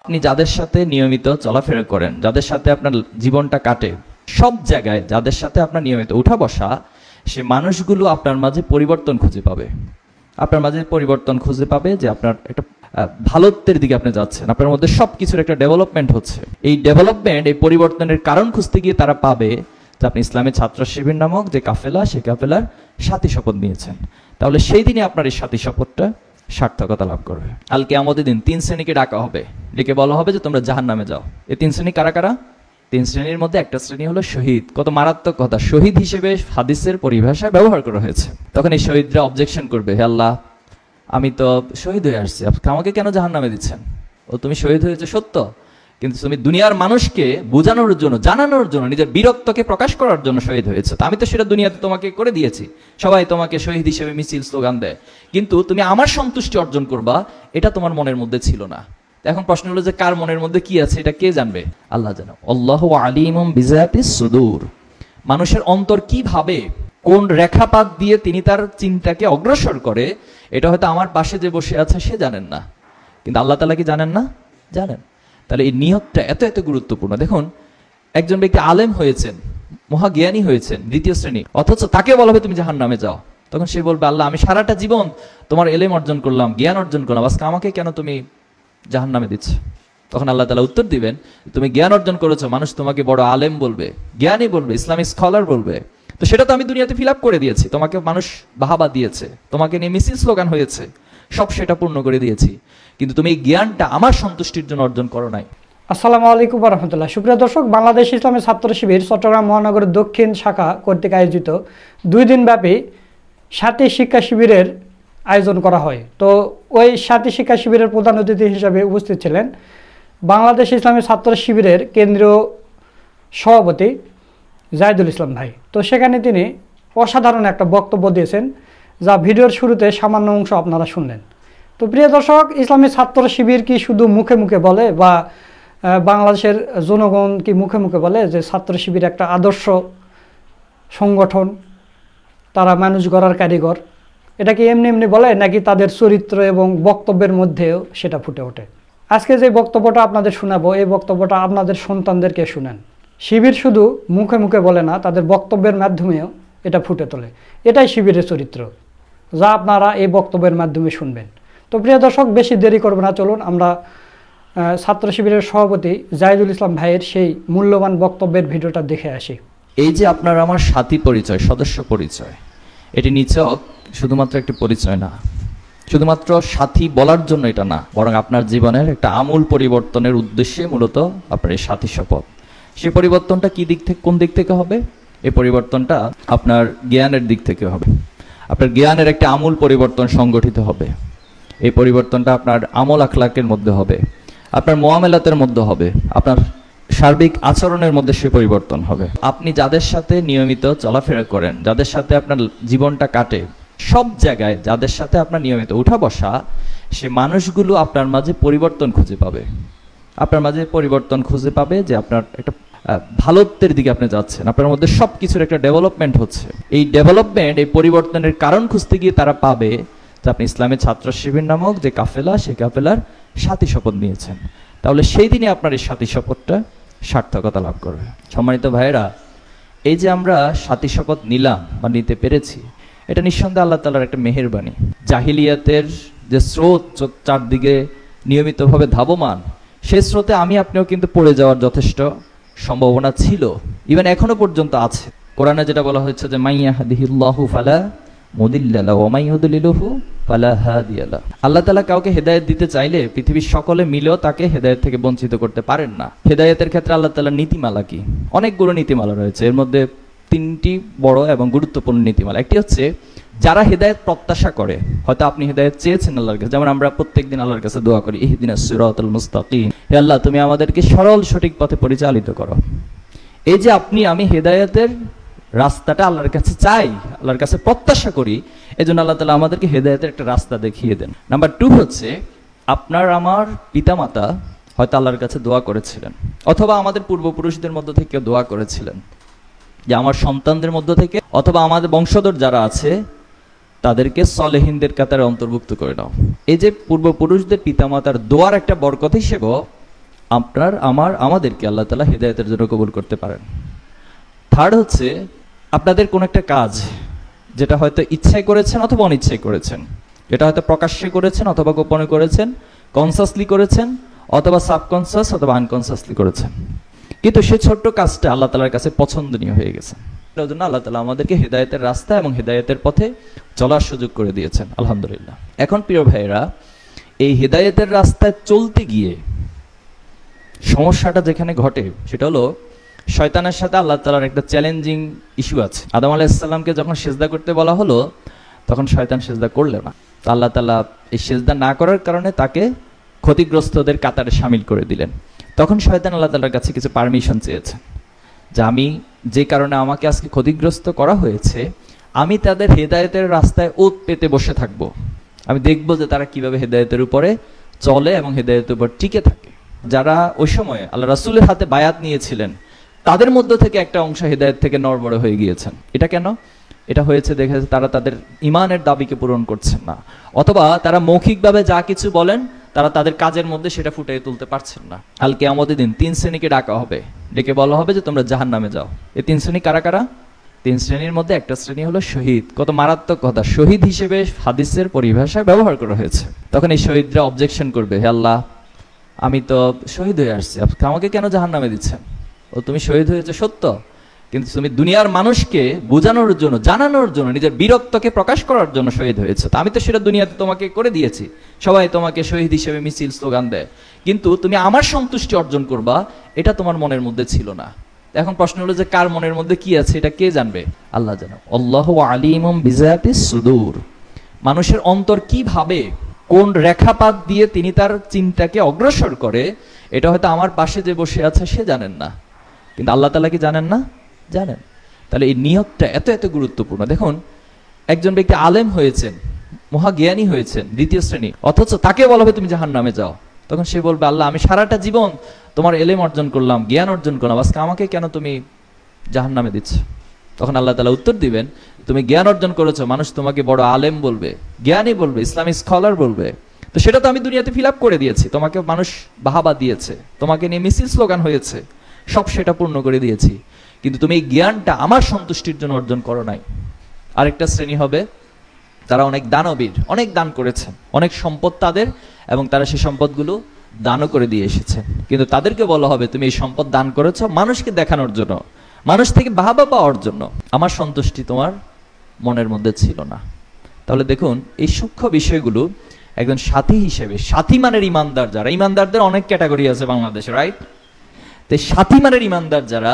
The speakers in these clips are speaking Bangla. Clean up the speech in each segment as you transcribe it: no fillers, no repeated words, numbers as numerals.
আপনি যাদের সাথে নিয়মিত চলাফেরা করেন, যাদের সাথে আপনার জীবনটা কাটে, সব জায়গায় যাদের সাথে আপনার নিয়মিত উঠা বসা, সে মানুষগুলো আপনার মাঝে পরিবর্তন খুঁজে পাবে। আপনার মাঝে পরিবর্তন খুঁজে পাবে যে আপনার একটা ভালোত্বের দিকে আপনি যাচ্ছেন, আপনার মধ্যে সবকিছুর একটা ডেভেলপমেন্ট হচ্ছে। এই ডেভেলপমেন্ট, এই পরিবর্তনের কারণ খুঁজতে গিয়ে তারা পাবে যে আপনি ইসলামী ছাত্র শিবির নামক যে কাফেলা, সেই কাফেলার সাথী শপথ নিয়েছেন। তাহলে সেই দিনে আপনার এই সাথী শপথটা সার্থকতা লাভ করবে। কাল কিয়ামতের দিন 3 শ্রেণীকে ডাকা হবে, ডেকে বলা হবে যে তোমরা জাহান্নামে যাও। এই 3 শ্রেণী কারা কারা? 3 শ্রেণীর মধ্যে একটা শ্রেণী হলো শহীদ। কত মারাত্মক কথা! শহীদ হিসেবে হাদিসের পরিভাষায় ব্যবহার করা হয়েছে। তখন এই শহীদরা অবজেকশন করবে, হে আল্লাহ, আমি তো শহীদ হয়ে আসছি, আমাকে কেন জাহান্নামে দিচ্ছেন? ও তুমি শহীদ হয়েছে সত্য, কিন্তু তুমি দুনিয়ার মানুষকে বোঝানোর জন্য, জানানোর জন্য, নিজের বীরত্বকে প্রকাশ করার জন্য শহীদ হয়েছে। তো আমি তো সেটা দুনিয়াতে তোমাকে করে দিয়েছি, সবাই তোমাকে শহীদ হিসেবে মিছিল স্লোগান দেয়, কিন্তু তুমি আমার সন্তুষ্টি অর্জন করবা এটা তোমার মনের মধ্যে ছিল না। এখন প্রশ্ন হলো যে কার মনের মধ্যে কি আছে এটা কে জানবে? আল্লাহ জানে। আল্লাহু আলিমুম বিযাতিস সুদূর। মানুষের অন্তর কি ভাবে, কোন রেখাপাত দিয়ে তিনি তার চিন্তাকে অগ্রসর করে, এটা হয়তো আমার পাশে যে বসে আছে সে জানেন না, কিন্তু আল্লাহ তাআলা কি জানেন না? জানেন। তাহলে এই নিয়তটা এত এত গুরুত্বপূর্ণ। দেখুন, একজন ব্যক্তি আলেম হয়েছেন, মহাজ্ঞানী হয়েছেন, 2য় শ্রেণী, অথচ তাকে বলা হবে তুমি জাহান্নামে যাও। তখন সে বলবে, আল্লাহ, আমি সারাটা জীবন তোমার এলেম অর্জন করলাম, জ্ঞান অর্জন করলাম, আজকে আমাকে কেন তুমি জাহান্নামে দিচ্ছ? তখন আল্লাহ তাআলা উত্তর দিবেন, তুমি জ্ঞান অর্জন করেছো, মানুষ তোমাকে বড় আলেম বলবে, জ্ঞানী বলবে, ইসলামিক স্কলার বলবে, তো সেটা তো আমি দুনিয়াতে ফিল আপ করে দিয়েছি, তোমাকে মানুষ বাহাবা দিয়েছে, তোমাকে নিয়ে মিছিল স্লোগান হয়েছে, সব সেটা পূর্ণ করে দিয়েছি, কিন্তু তুমি এই জ্ঞানটা আমার সন্তুষ্টির জন্য অর্জন করো নাই। আসসালামু আলাইকুম ওয়া রাহমাতুল্লাহ। সুপ্রিয় দর্শক, বাংলাদেশ ইসলামী ছাত্র শিবির চট্টগ্রাম মহানগরের দক্ষিণ শাখা কর্তৃক আয়োজিত 2 দিনব্যাপী সাথী শিক্ষা শিবিরের আয়োজন করা হয়। তো ওই সাথী শিক্ষা শিবিরের প্রধান অতিথি হিসেবে উপস্থিত ছিলেন বাংলাদেশ ইসলামী ছাত্র শিবিরের কেন্দ্রীয় সভাপতি জাহিদুল ইসলাম ভাই। তো সেখানে তিনি অসাধারণ একটা বক্তব্য দিয়েছেন, যা ভিডিওর শুরুতে সামান্য অংশ আপনারা শুনলেন। তো প্রিয় দর্শক, ইসলামী ছাত্র শিবির কি শুধু মুখে মুখে বলে, বা বাংলাদেশের জনগণ কি মুখে মুখে বলে যে ছাত্র শিবির একটা আদর্শ সংগঠন, তারা মানুষ গড়ার কারিগর, এটা কি এমনি এমনি বলে, নাকি তাদের চরিত্র এবং বক্তব্যের মধ্যেও সেটা ফুটে ওঠে? আজকে যে বক্তব্যটা আপনাদের শোনাবো, এই বক্তব্যটা আপনাদের সন্তানদেরকে শুনেন। শিবির শুধু মুখে মুখে বলে না, তাদের বক্তব্যের মাধ্যমেও এটা ফুটে তোলে। এটাই শিবিরের চরিত্র, যা আপনারা এই বক্তব্যের মাধ্যমে শুনবেন। তো প্রিয় দর্শক, বেশি দেরি করব না, চলুন আমরা ছাত্র শিবিরের সভাপতি জাহিদুল ইসলাম ভাইয়ের সেই মূল্যবান বক্তব্যের ভিডিওটা দেখে আসি। এই যে আপনার আমার সাথী পরিচয়, সদস্য পরিচয়, এটি নিছক শুধুমাত্র একটি পরিচয় না, শুধুমাত্র সাথী বলার জন্য এটা না, বরং আপনার জীবনের একটা আমূল পরিবর্তনের উদ্দেশ্যে মূলত আপনার এই সাথী শপথ। সেই পরিবর্তনটা কি দিক থেকে, কোন দিক থেকে হবে? এই পরিবর্তনটা আপনার জ্ঞানের দিক থেকে হবে। আপনার জ্ঞানের একটা আমূল পরিবর্তন সংগঠিত হবে। এই পরিবর্তনটা আপনার আমল আখলাকের মধ্যে হবে, আপনার মুআমালাতের মধ্যে হবে, আপনার সার্বিক আচরণের মধ্যে সে পরিবর্তন হবে। আপনি যাদের সাথে নিয়মিত চলাফেরা করেন, যাদের সাথে আপনার জীবনটা কাটে, সব জায়গায় যাদের সাথে আপনার নিয়মিত উঠা বসা, সে মানুষগুলো আপনার মাঝে পরিবর্তন খুঁজে পাবে। আপনার মাঝে পরিবর্তন খুঁজে পাবে যে আপনার একটা ভালোত্বের দিকে আপনি যাচ্ছেন, আপনার মধ্যে সবকিছুর একটা ডেভেলপমেন্ট হচ্ছে। এই ডেভেলপমেন্ট, এই পরিবর্তনের কারণ খুঁজতে গিয়ে তারা পাবে যে আপনি ইসলামী ছাত্র শিবির নামক যে কাফেলা, সেই কাফেলার সাথী শপথ নিয়েছেন। তাহলে সেই দিনে আপনার এই সাথী শপথটা সার্থকতা লাভ করবে। সম্মানিত ভাইয়েরা, এই যে আমরা সাথী শপথ নিলাম বা নিতে পেরেছি, এটা নিঃসন্দেহে আল্লাহ তাআলার একটা মেহেরবানি। জাহিলিয়াতের যে স্রোত চারদিকে নিয়মিতভাবে ধাবমান, সেই স্রোতে আমি আপনিও কিন্তু পড়ে যাওয়ার যথেষ্ট সম্ভাবনা ছিল, ইভেন এখনো পর্যন্ত আছে। কোরআনে যেটা বলা হয়েছে যে মাইয়াহদিহিল্লাহু ফালা মুদিল্লা লাহু ওয়া মাইয়ুদলিলহু ফালা হাদিয়া লাহু। আল্লাহ তাআলা কাউকে হেদায়েত দিতে চাইলে পৃথিবীর সকলে মিলেও তাকে হেদায়েত থেকে বঞ্চিত করতে পারেন না। হেদায়েতের ক্ষেত্রে আল্লাহ তাআলার নীতিমালা কি? অনেকগুলো নীতিমালা রয়েছে, এর মধ্যে 3টি বড় এবং গুরুত্বপূর্ণ নীতিমালা। একটি হচ্ছে যারা হেদায়েত প্রত্যাশা করে, হয়তো আপনি হেদায়েত চেয়েছেন আল্লাহর কাছে, যেমন আমরা প্রত্যেকদিন আল্লাহর কাছে দোয়া করি, ইহদিনাস সিরাতাল মুস্তাকিম, হে আল্লাহ তুমি আমাদেরকে সরল সঠিক পথে পরিচালিত করো। এই যে আমি হেদায়েতের রাস্তাটা আল্লাহর কাছে চাই, আল্লাহর কাছে প্রত্যাশা করি, এজন্য আল্লাহ তাআলা আমাদেরকে হেদায়েতের একটা রাস্তা দেখিয়ে দেন। নাম্বার 2 হচ্ছে আপনার আমার পিতামাতা হয়তো আল্লাহর কাছে দোয়া করেছিলেন, অথবা আমাদের পূর্বপুরুষদের মধ্য থেকে দোয়া করেছিলেন যে আমার সন্তানদের মধ্য থেকে অথবা আমাদের বংশধর যারা আছে তাদেরকে সলেহিনদের কাতারে অন্তর্ভুক্ত করে নাও। এই যে পূর্বপুরুষদের পিতামাতার দোয়ার একটা বরকত হিসেবেও আমাদেরকে আল্লাহ তাআলা হিদায়াতের জন্য কবুল করতে পারেন। থার্ড হচ্ছে আপনাদের কোন একটা কাজ যেটা হয়তো ইচ্ছায় করেছেন অথবা অনিচ্ছায় করেছেন, এটা হয়তো প্রকাশ্যে করেছেন অথবা গোপনে করেছেন, কনসাসলি করেছেন অথবা সাবকনসাস অথবা আনকনসাসলি করেছেন, কিন্তু সেই ছোট্ট কাজটা আল্লাহ তাআলার কাছে পছন্দনীয় হয়ে গেছে। এর জন্য আল্লাহ তাআলা আমাদেরকে হিদায়াতের রাস্তা এবং হিদায়াতের পথে চলার সুযোগ করে দিয়েছেন, আলহামদুলিল্লাহ। এখন প্রিয় ভাইয়েরা, এই হিদায়াতের রাস্তায় চলতে গিয়ে সমস্যাটা যেখানে ঘটে সেটা হলো শয়তানের সাথে আল্লাহ তাআলার একটা চ্যালেঞ্জিং ইস্যু আছে। আদম আলাইহিস সালামকে যখন সিজদা করতে বলা হলো তখন শয়তান সিজদা করল না। তো আল্লাহ তাআলা এই সিজদা না করার কারণে তাকে ক্ষতিগ্রস্তদের কাতারে শামিল করে দিলেন। তখন শয়তান আল্লাহ তাআলার কাছে কিছু পারমিশন চেয়েছে যে আমি যে কারণে আমাকে আজকে ক্ষতিগ্রস্ত করা হয়েছে, আমি তাদের হেদায়েতের রাস্তায় ওত পেতে বসে থাকবো। আমি দেখব যে তারা কিভাবে হেদায়েতের উপরে চলে এবং হেদায়েতের উপর টিকে থাকে। যারা ওই সময় আল্লাহ রাসূলের হাতে বায়াত নিয়েছিলেন তাদের মধ্য থেকে একটা অংশ হেদায়েত থেকে নড়বড়ে হয়ে গিয়েছেন। এটা কেন? এটা হয়েছে দেখে তারা তাদের ইমানের দাবিকে পূরণ করছেন না, অথবা তারা মৌখিকভাবে যা কিছু বলেন তারা তাদের কাজের মধ্যে সেটা ফুটিয়ে তুলতে পারছেন না। কাল কিয়ামতের দিন 3 শ্রেণীকে ডাকা হবে, ডেকে বলা হবে যে তোমরা জাহান্নামে যাও। এই 3 শ্রেণী কারা কারা? 3 শ্রেণীর মধ্যে একটা শ্রেণী হলো শহীদ। কত মারাত্মক কথা! শহীদ হিসেবে হাদিসের পরিভাষায় ব্যবহার করা হয়েছে। তখন এই শহীদরা অবজেকশন করবে, হে আল্লাহ, আমি তো শহীদ হয়ে আসছি, আমাকে কেন জাহান্নামে দিচ্ছেন? ও তুমি শহীদ হয়েছে সত্য, কিন্তু তুমি দুনিয়ার মানুষকে বোঝানোর জন্য, জানানোর জন্য, নিজের বীরত্বকে প্রকাশ করার জন্য শহীদ হয়েছে। তো আমি তো সেটা দুনিয়াতে তোমাকে করে দিয়েছি, সবাই তোমাকে শহীদ হিসেবে মিছিল স্লোগান দেয়, কিন্তু তুমি আমার সন্তুষ্টি অর্জন করবা এটা তোমার মনের মধ্যে ছিল না। এখন প্রশ্ন হলো যে কার মনের মধ্যে কি আছে এটা কে জানবে? আল্লাহ জানে। আল্লাহু আলিমুম বিযাতিস সুদূর। মানুষের অন্তর কি ভাবে, কোন রেখাপাত দিয়ে তিনি তার চিন্তাকে অগ্রসর করে, এটা হয়তো আমার পাশে যে বসে আছে সে জানেন না, কিন্তু আল্লাহ তাআলা কি জানেন না? জানেন। তাহলে এই নিয়তটা এত এত গুরুত্বপূর্ণ। দেখুন, একজন ব্যক্তি আলেম হয়েছেন, মহাজ্ঞানী হয়েছেন, 2য় শ্রেণী, অথচ তাকে বলা হবে তুমি জাহান্নামে যাও। তখন সে বলবে, আল্লাহ, আমি সারাটা জীবন তোমার এলেম অর্জন করলাম, জ্ঞান অর্জন করলাম, আজকে আমাকে কেন তুমি জাহান্নামে দিচ্ছ? তখন আল্লাহ তাআলা উত্তর দিবেন, তুমি জ্ঞান অর্জন করেছো, মানুষ তোমাকে বড় আলেম বলবে, জ্ঞানী বলবে, ইসলামিক স্কলার বলবে, তো সেটা তো আমি দুনিয়াতে ফিল আপ করে দিয়েছি, তোমাকে মানুষ বাহাবা দিয়েছে, তোমাকে নিয়ে মিছিল স্লোগান হয়েছে, সব সেটা পূর্ণ করে দিয়েছি, কিন্তু তুমি এই জ্ঞানটা আমার সন্তুষ্টির জন্য অর্জন করো নাই। আরেকটা শ্রেণী হবে, তারা অনেক দানবীর, অনেক দান করেছেন, অনেক সম্পদ তাদের, এবং তারা সেই সম্পদগুলো দানও করে দিয়ে এসেছেন, কিন্তু তাদেরকে বলা হবে তুমি এই সম্পদ দান করেছো মানুষকে দেখানোর জন্য, মানুষ থেকে বাহাবা পাওয়ার জন্য, আমার সন্তুষ্টি তোমার মনের মধ্যে ছিল না। তাহলে দেখুন, এই সূক্ষ্ম বিষয়গুলো একজন সাথী হিসেবে, সাথী মানের ইমানদার যারা, ইমানদারদের অনেক ক্যাটাগরি আছে বাংলাদেশে, রাইট? তো সাথী মানের ইমানদার যারা,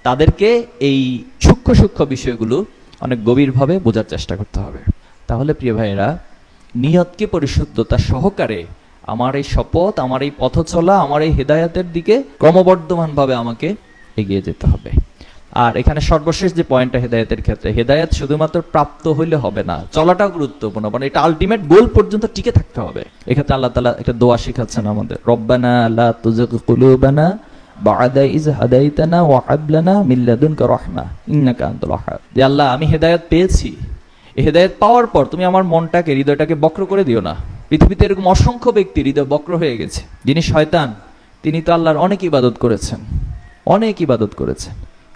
তাদেরকে এই সূক্ষ্ম সূক্ষ্ম বিষয়গুলো অনেক গভীরভাবে বোঝার চেষ্টা করতে হবে। তাহলে প্রিয় ভাইয়েরা, নিয়তকে পরিশুদ্ধতা সহকারে আমার এই শপথ, আমার এই পথ চলা, আমার এই হেদায়াতের দিকে ক্রমবর্ধমানভাবে আমাকে এগিয়ে যেতে হবে। আর এখানে সর্বশেষ যে পয়েন্টটা হেদায়েতের ক্ষেত্রে, হেদায়েত শুধুমাত্র প্রাপ্ত হইলে হবে না, চলাটাও গুরুত্বপূর্ণ, মানে এটা আলটিমেট গোল পর্যন্ত টিকে থাকতে হবে। এক্ষেত্রে আল্লাহ তাআলা একটা দোয়া শেখাচ্ছেন আমাদের, রব্বানা লা তুযিগ কুলুবানা বা'দা ইয হাদাইতানা ওয়া হাব লানা মিন লাদুনকা রাহমা ইন্নাকা আনতাল ওয়াহ্হাব। যে আল্লাহ, আমি হেদায়েত পেয়েছি, এই হেদায়েত পাওয়ার পর তুমি আমার মনটাকে, হৃদয়টাকে বক্র করে দিও না। পৃথিবীতে এরকম অসংখ্য ব্যক্তি হৃদয় বক্র হয়ে গেছে। যিনি শয়তান, তিনি তো আল্লাহর অনেক ইবাদত করেছেন, অনেক ইবাদত করেছেন,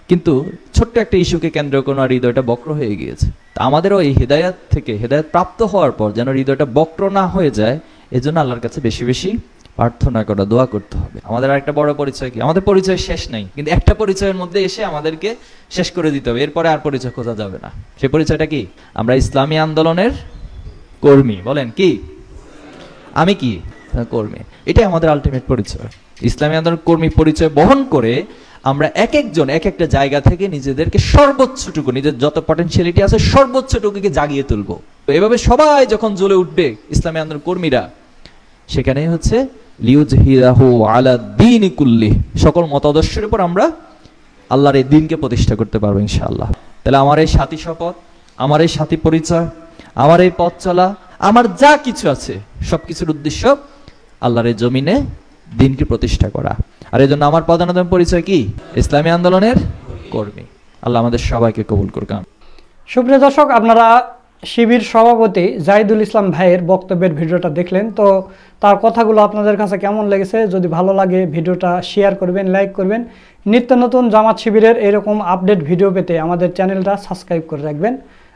কিন্তু ছোট্ট একটা ইস্যুকে কেন্দ্র করে হৃদয়টা বক্র হয়ে গিয়েছে। তা আমাদেরও এই হেদায়েত থেকে, হেদায়েত প্রাপ্ত হওয়ার পর যেন হৃদয়টা বক্র না হয়ে যায়, এজন্য আল্লাহর কাছে বেশি বেশি প্রার্থনা করা, দোয়া করতে হবে। আমাদের আরেকটা বড় পরিচয় কি? আমাদের পরিচয় শেষ নাই, কিন্তু একটা পরিচয়ের মধ্যে এসে আমাদেরকে শেষ করে দিতে হবে, এরপরে আর পরিচয় খোঁজা যাবে না। সেই পরিচয়টা কি? আমরা ইসলামী আন্দোলনের কর্মী। বলেন কি? আমি কি? কর্মী। এটাই আমাদের আলটিমেট পরিচয়। ইসলামী আন্দোলন কর্মী পরিচয় বহন করে আমরা এক একজন এক একটা জায়গা থেকে নিজেদেরকে সর্বোচ্চটুকু, নিজের যত পটেনশিয়ালিটি আছে সর্বোচ্চটুকুকে জাগিয়ে তুলবো। তো এভাবে সবাই যখন জ্বলে উঠবে ইসলামী আন্দোলন কর্মীরা, সেখানেই হচ্ছে লিউজহিরাহু আলা দীনি কুল্লি, সকল মতাদর্শের উপর আমরা আল্লাহর এই দ্বীনকে প্রতিষ্ঠা করতে পারবো ইনশাআল্লাহ। তাহলে আমার এই সাথী শপথ, আমার এই সাথী পরিচয়, আমার এই পথ চলা, আমার যা কিছু আছে সবকিছুর উদ্দেশ্য আল্লাহর এই জমিনে দ্বীনকে প্রতিষ্ঠা করা। আর এই জন্য আমার প্রধানতম পরিচয় কি? ইসলামী আন্দোলনের কর্মী। আল্লাহ আমাদের সবাইকে কবুল করুন। সুপ্রিয় দর্শক, আপনারা শিবির সভাপতি জাহিদুল ইসলাম ভাইয়ের বক্তব্যের ভিডিওটা দেখলেন, তো তার কথাগুলো আপনাদের কাছে কেমন লেগেছে? যদি ভালো লাগে ভিডিওটা শেয়ার করবেন, লাইক করবেন। নিত্য নতুন জামাত শিবিরের এরকম আপডেট ভিডিও পেতে আমাদের চ্যানেলটা সাবস্ক্রাইব করে রাখবেন।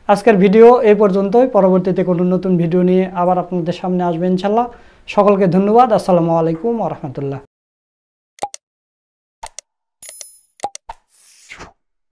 আজকের ভিডিও এই পর্যন্তই। পরবর্তীতে কোনো নতুন ভিডিও নিয়ে আবার আপনাদের সামনে আসবেন ইনশাল্লাহ। সকলকে ধন্যবাদ। আসসালামু আলাইকুম ওয়া রাহমাতুল্লাহ।